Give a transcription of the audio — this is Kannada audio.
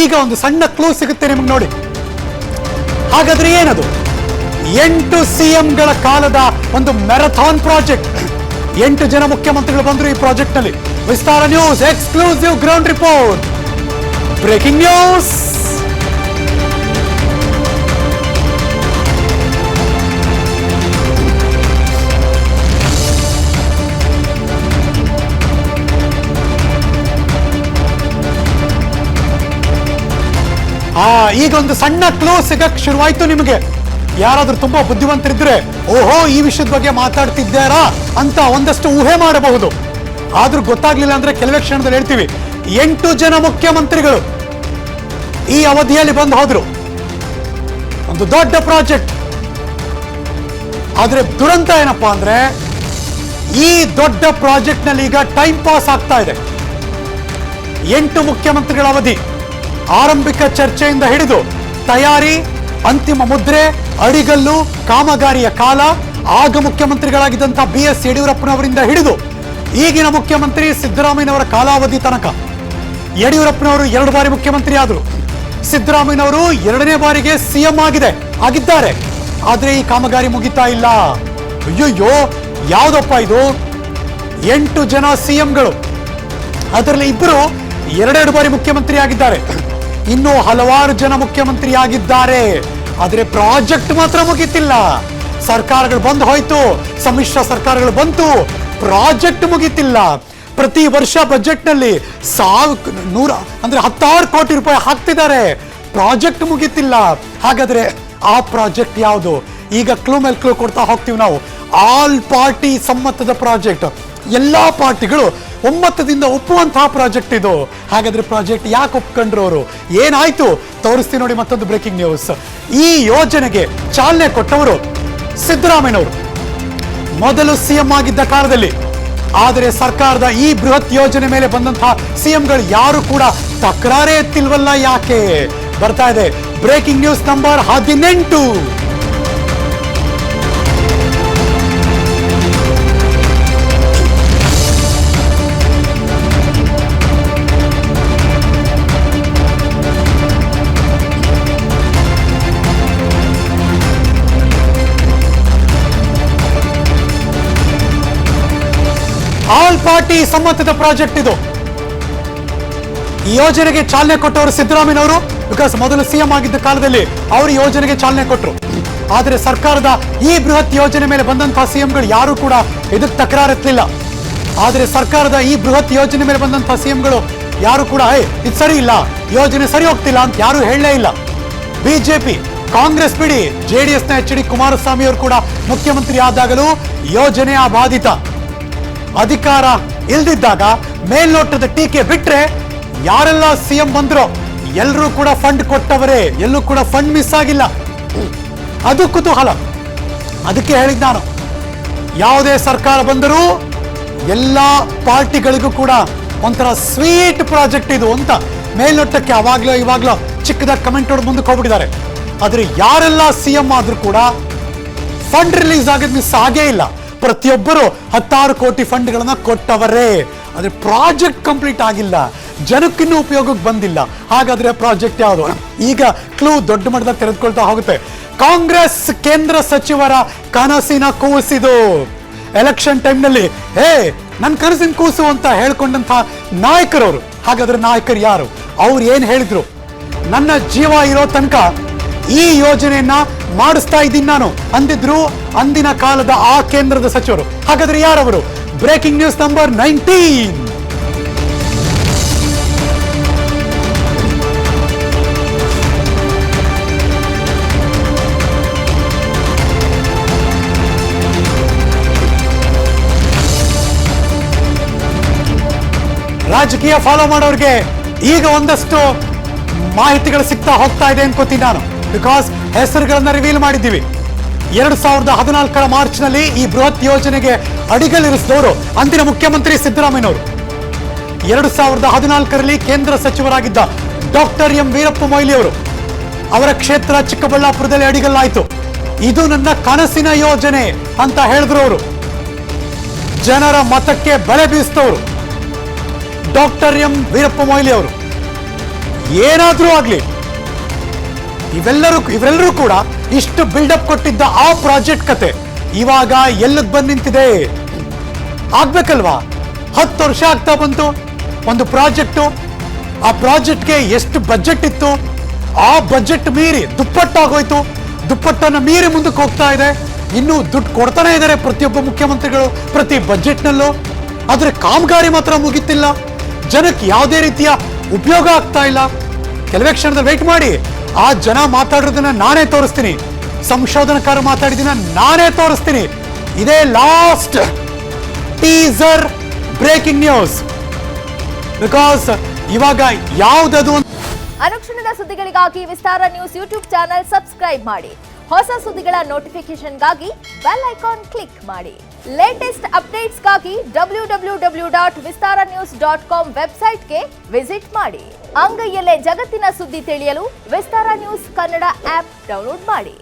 ಈಗ ಒಂದು ಸಣ್ಣ ಕ್ಲೂ ಸಿಗುತ್ತೆ ನಿಮಗೆ ನೋಡಿ. ಹಾಗಾದ್ರೆ ಏನದು? 8 CMಗಳ ಕಾಲದ ಒಂದು ಮ್ಯಾರಥಾನ್ ಪ್ರಾಜೆಕ್ಟ್. 8 ಜನ ಮುಖ್ಯಮಂತ್ರಿಗಳು ಬಂದ್ರು ಈ ಪ್ರಾಜೆಕ್ಟ್ ನಲ್ಲಿ. Vistara news exclusive ground report. Breaking news. ಈಗ ಒಂದು ಸಣ್ಣ ಕ್ಲೂ ಸಿಗಕ್ ಶುರುವಾಯ್ತು ನಿಮಗೆ. ಯಾರಾದ್ರೂ ತುಂಬಾ ಬುದ್ಧಿವಂತರಿದ್ರೆ ಓಹೋ ಈ ವಿಷಯದ ಬಗ್ಗೆ ಮಾತಾಡ್ತಿದ್ದಾರಾ ಅಂತ ಒಂದಷ್ಟು ಊಹೆ ಮಾಡಬಹುದು. ಆದ್ರೂ ಗೊತ್ತಾಗ್ಲಿಲ್ಲ ಅಂದ್ರೆ ಕೆಲವೇ ಕ್ಷಣದಲ್ಲಿ ಹೇಳ್ತೀವಿ. 8 ಜನ ಮುಖ್ಯಮಂತ್ರಿಗಳು ಈ ಅವಧಿಯಲ್ಲಿ ಬಂದು ಹೋದ್ರು. ಒಂದು ದೊಡ್ಡ ಪ್ರಾಜೆಕ್ಟ್. ಆದ್ರೆ ದುರಂತ ಏನಪ್ಪಾ ಅಂದ್ರೆ ಈ ದೊಡ್ಡ ಪ್ರಾಜೆಕ್ಟ್ ನಲ್ಲಿ ಈಗ ಟೈಮ್ ಪಾಸ್ ಆಗ್ತಾ ಇದೆ. 8 ಮುಖ್ಯಮಂತ್ರಿಗಳ ಅವಧಿ. ಆರಂಭಿಕ ಚರ್ಚೆಯಿಂದ ಹಿಡಿದು ತಯಾರಿ, ಅಂತಿಮ ಮುದ್ರೆ, ಅಡಿಗಲ್ಲು, ಕಾಮಗಾರಿಯ ಕಾಲ, ಆಗ ಮುಖ್ಯಮಂತ್ರಿಗಳಾಗಿದ್ದಂತಹ BS ಯಡಿಯೂರಪ್ಪನವರಿಂದ ಹಿಡಿದು ಈಗಿನ ಮುಖ್ಯಮಂತ್ರಿ ಸಿದ್ದರಾಮಯ್ಯನವರ ಕಾಲಾವಧಿ ತನಕ. ಯಡಿಯೂರಪ್ಪನವರು 2 ಬಾರಿ ಮುಖ್ಯಮಂತ್ರಿ ಆದರು. ಸಿದ್ದರಾಮಯ್ಯನವರು 2ನೇ ಬಾರಿಗೆ CM ಆಗಿದ್ದಾರೆ. ಆದ್ರೆ ಈ ಕಾಮಗಾರಿ ಮುಗಿತಾ ಇಲ್ಲ. ಅಯ್ಯಯ್ಯೋ ಯಾವ್ದಪ್ಪ ಇದು? 8 ಜನ CMಗಳು, ಅದರಲ್ಲಿ ಇಬ್ಬರು 2 ಬಾರಿ ಮುಖ್ಯಮಂತ್ರಿ ಆಗಿದ್ದಾರೆ. ಇನ್ನು ಹಲವಾರು ಜನ ಮುಖ್ಯಮಂತ್ರಿ ಆಗಿದ್ದಾರೆ. ಆದ್ರೆ ಪ್ರಾಜೆಕ್ಟ್ ಮಾತ್ರ ಮುಗಿತಿಲ್ಲ. ಸರ್ಕಾರಗಳು ಬಂದು ಹೋಯ್ತು, ಸಮ್ಮಿಶ್ರ ಸರ್ಕಾರಗಳು ಬಂತು, ಪ್ರಾಜೆಕ್ಟ್ ಮುಗಿತಿಲ್ಲ. ಪ್ರತಿ ವರ್ಷ ಬಜೆಟ್ ನಲ್ಲಿ 10,000 ಕೋಟಿ ರೂಪಾಯಿ ಹಾಕ್ತಿದ್ದಾರೆ, ಪ್ರಾಜೆಕ್ಟ್ ಮುಗಿತಿಲ್ಲ. ಹಾಗಾದ್ರೆ ಆ ಪ್ರಾಜೆಕ್ಟ್ ಯಾವುದು? ಈಗ ಕ್ಲೂ ಮೇಲೆ ಕ್ಲೂ ಕೊಡ್ತಾ ಹೋಗ್ತೀವಿ ನಾವು. ಆಲ್ ಪಾರ್ಟಿ ಸಮ್ಮತದ ಪ್ರಾಜೆಕ್ಟ್. ಎಲ್ಲಾ ಪಾರ್ಟಿಗಳು ಒಮ್ಮತದಿಂದ ಒಪ್ಪುವಂತಹ ಪ್ರಾಜೆಕ್ಟ್ ಇದು. ಹಾಗಾದ್ರೆ ಪ್ರಾಜೆಕ್ಟ್ ಯಾಕೆ ಒಪ್ಕೊಂಡ್ರು ಅವರು? ಏನಾಯ್ತು ತೋರಿಸ್ತೀನಿ ನೋಡಿ. ಮತ್ತೊಂದು ಬ್ರೇಕಿಂಗ್ ನ್ಯೂಸ್. ಈ ಯೋಜನೆಗೆ ಚಾಲನೆ ಕೊಟ್ಟವರು ಸಿದ್ದರಾಮಯ್ಯನವರು ಮೊದಲು CM ಆಗಿದ್ದ ಕಾಲದಲ್ಲಿ. ಆದರೆ ಸರ್ಕಾರದ ಈ ಬೃಹತ್ ಯೋಜನೆ ಮೇಲೆ ಬಂದಂತಹ CMಗಳು ಯಾರು ಕೂಡ ತಕರಾರೇ ಎತ್ತಿಲ್ವಲ್ಲ, ಯಾಕೆ? ಬರ್ತಾ ಇದೆ breaking news number 18. All party ಸಮ್ಮತದ ಪ್ರಾಜೆಕ್ಟ್ ಇದು. ಈ ಯೋಜನೆಗೆ ಚಾಲನೆ ಕೊಟ್ಟವರು ಸಿದ್ದರಾಮಯ್ಯನವರು. ಬಿಕಾಸ್ ಮೊದಲು CM ಆಗಿದ್ದ ಕಾಲದಲ್ಲಿ ಅವರು ಯೋಜನೆಗೆ ಚಾಲನೆ ಕೊಟ್ಟರು. ಆದರೆ ಸರ್ಕಾರದ ಈ ಬೃಹತ್ ಯೋಜನೆ ಮೇಲೆ ಬಂದಂತಹ CMಗಳು ಯಾರು ಕೂಡ ಇದಕ್ಕೆ ತಕರಾರು ಎತ್ತಲಿಲ್ಲ. ಆದರೆ ಸರ್ಕಾರದ ಈ ಬೃಹತ್ ಯೋಜನೆ ಮೇಲೆ ಬಂದಂತಹ CMಗಳು ಯಾರು ಕೂಡ ಇದು ಸರಿ ಇಲ್ಲ, ಯೋಜನೆ ಸರಿ ಹೋಗ್ತಿಲ್ಲ ಅಂತ ಯಾರು ಹೇಳಲೇ ಇಲ್ಲ. ಬಿಜೆಪಿ, ಕಾಂಗ್ರೆಸ್ ಬಿಡಿ, JDSನ HD ಕುಮಾರಸ್ವಾಮಿ ಅವರು ಕೂಡ ಮುಖ್ಯಮಂತ್ರಿ ಆದಾಗಲೂ ಯೋಜನೆ ಬಾಧಿತ. ಅಧಿಕಾರ ಇಲ್ದಿದ್ದಾಗ ಮೇಲ್ನೋಟದ ಟೀಕೆ ಬಿಟ್ರೆ ಯಾರೆಲ್ಲ CM ಬಂದ್ರು ಎಲ್ಲರೂ ಕೂಡ ಫಂಡ್ ಕೊಟ್ಟವರೇ, ಎಲ್ಲೂ ಕೂಡ ಫಂಡ್ ಮಿಸ್ ಆಗಿಲ್ಲ. ಅದು ಕುತೂಹಲ. ಅದಕ್ಕೆ ಹೇಳಿದ್ ನಾನು, ಯಾವುದೇ ಸರ್ಕಾರ ಬಂದರೂ ಎಲ್ಲ ಪಾರ್ಟಿಗಳಿಗೂ ಕೂಡ ಒಂಥರ ಸ್ವೀಟ್ ಪ್ರಾಜೆಕ್ಟ್ ಇದು ಅಂತ ಮೇಲ್ನೋಟಕ್ಕೆ ಅವಾಗ್ಲೋ ಇವಾಗ್ಲೋ ಚಿಕ್ಕದಾಗಿ ಕಮೆಂಟ್ ಹೊಡೆದು ಮುಂದಕ್ಕೆ ಹೋಗ್ಬಿಟ್ಟಿದ್ದಾರೆ. ಆದ್ರೆ ಯಾರೆಲ್ಲ CM ಆದ್ರೂ ಕೂಡ ಫಂಡ್ ರಿಲೀಸ್ ಆಗೋದು ಮಿಸ್ ಆಗೇ ಇಲ್ಲ. ಪ್ರತಿಯೊಬ್ಬರು 10,000 ಕೋಟಿ ಫಂಡ್ಗಳನ್ನ ಕೊಟ್ಟವರೇ. ಆದ್ರೆ ಪ್ರಾಜೆಕ್ಟ್ ಕಂಪ್ಲೀಟ್ ಆಗಿಲ್ಲ, ಜನಕ್ಕಿನ್ನೂ ಉಪಯೋಗಕ್ಕೆ ಬಂದಿಲ್ಲ. ಹಾಗಾದ್ರೆ ಪ್ರಾಜೆಕ್ಟ್ ಯಾವುದು? ಈಗ ಕ್ಲೂ ದೊಡ್ಡ ಮಟ್ಟದಲ್ಲಿ ತೆರೆದುಕೊಳ್ತಾ ಹೋಗುತ್ತೆ. ಕಾಂಗ್ರೆಸ್ ಕೇಂದ್ರ ಸಚಿವರ ಕನಸಿನ ಕೂಸಿದು. ಎಲೆಕ್ಷನ್ ಟೈಮ್ನಲ್ಲಿ ನನ್ನ ಕನಸಿನ ಕೂಸು ಅಂತ ಹೇಳ್ಕೊಂಡಂತಹ ನಾಯಕರವರು. ಹಾಗಾದ್ರೆ ನಾಯಕರು ಯಾರು? ಅವ್ರು ಏನ್ ಹೇಳಿದ್ರು? ನನ್ನ ಜೀವ ಇರೋ ತನಕ ಈ ಯೋಜನೆಯನ್ನ ಮಾಡಿಸ್ತಾ ಇದ್ದೀನಿ ನಾನು ಅಂದಿದ್ರು ಅಂದಿನ ಕಾಲದ ಆ ಕೇಂದ್ರದ ಸಚಿವರು. ಹಾಗಾದ್ರೆ ಯಾರವರು? Breaking news number 19. ರಾಜಕೀಯ ಫಾಲೋ ಮಾಡೋರಿಗೆ ಈಗ ಒಂದಷ್ಟು ಮಾಹಿತಿಗಳು ಸಿಗ್ತಾ ಹೋಗ್ತಾ ಇದೆ ಅನ್ಕೋತೀನಿ ನಾನು. ಬಿಕಾಸ್ ಹೆಸರುಗಳನ್ನ ರಿವೀಲ್ ಮಾಡಿದ್ದೀವಿ. 2014 ಮಾರ್ಚ್ ನಲ್ಲಿ ಈ ಬೃಹತ್ ಯೋಜನೆಗೆ ಅಡಿಗಲಿರಿಸಿದವರು ಅಂದಿನ ಮುಖ್ಯಮಂತ್ರಿ ಸಿದ್ದರಾಮಯ್ಯನವರು. 2014ರಲ್ಲಿ ಕೇಂದ್ರ ಸಚಿವರಾಗಿದ್ದ ಡಾಕ್ಟರ್ ಎಂ ವೀರಪ್ಪ ಮೊಯ್ಲಿ ಅವರು. ಅವರ ಕ್ಷೇತ್ರ ಚಿಕ್ಕಬಳ್ಳಾಪುರದಲ್ಲಿ ಅಡಿಗಲ್ಲಾಯಿತು. ಇದು ನನ್ನ ಕನಸಿನ ಯೋಜನೆ ಅಂತ ಹೇಳಿದ್ರು ಅವರು. ಜನರ ಮತಕ್ಕೆ ಬಲೆ ಬೀಸಿದವರು ಡಾಕ್ಟರ್ ಎಂ ವೀರಪ್ಪ ಮೊಯ್ಲಿ ಅವರು. ಏನಾದ್ರೂ ಆಗ್ಲಿ, ಇವರೆಲ್ಲರೂ ಕೂಡ ಇಷ್ಟು ಬಿಲ್ಡಪ್ ಕೊಟ್ಟಿದ್ದ ಆ ಪ್ರಾಜೆಕ್ಟ್ ಕತೆ ಇವಾಗ ಎಲ್ಲಿಗೆ ಬಂದು ನಿಂತಿದೆ? ಆಗ್ಬೇಕಲ್ವಾ? 10 ವರ್ಷ ಆಗ್ತಾ ಬಂತು ಒಂದು ಪ್ರಾಜೆಕ್ಟು. ಆ ಪ್ರಾಜೆಕ್ಟ್ಗೆ ಎಷ್ಟು ಬಜೆಟ್ ಇತ್ತು, ಆ ಬಜೆಟ್ ಮೀರಿ ದುಪ್ಪಟ್ಟಾಗೋಯ್ತು. ದುಪ್ಪಟ್ಟನ್ನ ಮೀರಿ ಮುಂದಕ್ಕೆ ಹೋಗ್ತಾ ಇದೆ. ಇನ್ನೂ ದುಡ್ಡು ಕೊಡ್ತಾನೆ ಇದ್ದಾರೆ ಪ್ರತಿಯೊಬ್ಬ ಮುಖ್ಯಮಂತ್ರಿಗಳು ಪ್ರತಿ ಬಜೆಟ್ನಲ್ಲೂ. ಆದ್ರೆ ಕಾಮಗಾರಿ ಮಾತ್ರ ಮುಗಿತಿಲ್ಲ. ಜನಕ್ಕೆ ಯಾವುದೇ ರೀತಿಯ ಉಪಯೋಗ ಆಗ್ತಾ ಇಲ್ಲ. ಕೆಲವೇ ಕ್ಷಣದಲ್ಲಿ ವೇಟ್ ಮಾಡಿ, ಆ ಜನ ಮಾತಾಡೋದನ್ನ ನಾನೇ ತೋರಿಸ್ತೀನಿ, ಸಂಶೋಧನಕಾರ ಮಾತಾಡಿದನ್ನ ನಾನೇ ತೋರಿಸ್ತೀನಿ. ಇದೇ last teaser breaking news. Because ಇವಾಗ ಯಾವ್ದದು ಅನುಕ್ಷಣದ ಸುದ್ದಿಗಳಿಗಾಗಿ ವಿಸ್ತಾರ ನ್ಯೂಸ್ ಯೂಟ್ಯೂಬ್ ಚಾನೆಲ್ ಸಬ್ಸ್ಕ್ರೈಬ್ ಮಾಡಿ. ಹೊಸ ಸುದ್ದಿಗಳ ನೋಟಿಫಿಕೇಶನ್ಗಾಗಿ ಬೆಲ್ ಐಕಾನ್ ಕ್ಲಿಕ್ ಮಾಡಿ. ಲೇಟೆಸ್ಟ್ ಅಪ್ಡೇಟ್ಸ್ಗಾಗಿ www.vistaranews.com ವೆಬ್ಸೈಟ್ಗೆ ವಿಸಿಟ್ ಮಾಡಿ. ಅಂಗೈಯಲ್ಲೇ ಜಗತ್ತಿನ ಸುದ್ದಿ ತಿಳಿಯಲು ವಿಸ್ತಾರ ನ್ಯೂಸ್ ಕನ್ನಡ ಆಪ್ ಡೌನ್ಲೋಡ್ ಮಾಡಿ.